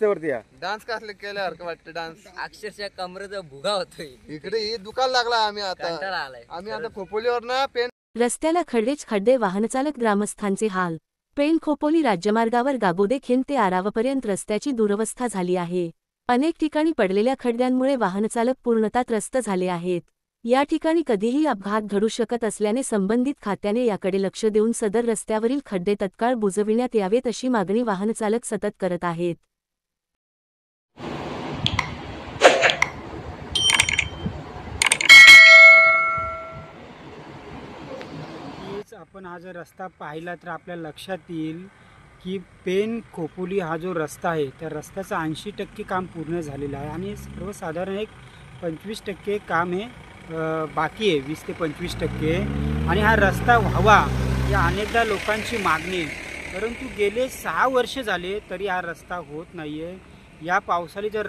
रस्त्यावरती या डान्स कसले केल्यासारखं वाटतं. डान्स अक्षरशः कमरेचा भुगा होतोय. इकडे ही दुकान लागला. आम्ही कंटाळा आलाय. आता खोपोलीवर ना पेन रस्त्याला खड्डेच खड्डे. वाहनचालक ग्रामस्थांचे हाल. पेण खोपोली राज्यमार्गावर गागोदे खिंड ते आरावपर्यंत रस्त्याची दुरवस्था झाली आहे. अनेक ठिकाणी पडलेल्या खड्ड्यांमुळे वाहनचालक पूर्णतः त्रस्त झाले आहेत. या ठिकाणी कधीही अपघात घडू शकत असल्याने संबंधित खात्याने याकडे लक्ष देऊन सदर रस्त्यावरील खड्डे तत्काळ बुजविण्यात यावेत अशी मागणी वाहनचालक सतत करत आहेत. आपण हा जर रस्ता पाहिला तर आपल्या लक्षात येईल की पेण खोपोली हा जो रस्ता आहे त्या रस्त्याचं 80% काम पूर्ण झालेलं आहे आणि सर्वसाधारण एक 25% काम हे बाकी आहे. 20 ते 25% आणि हा रस्ता व्हावा या अनेकदा लोकांची मागणी आहे. परंतु गेले 6 वर्ष झाले तरी हा रस्ता होत नाही आहे. या पावसाळी जर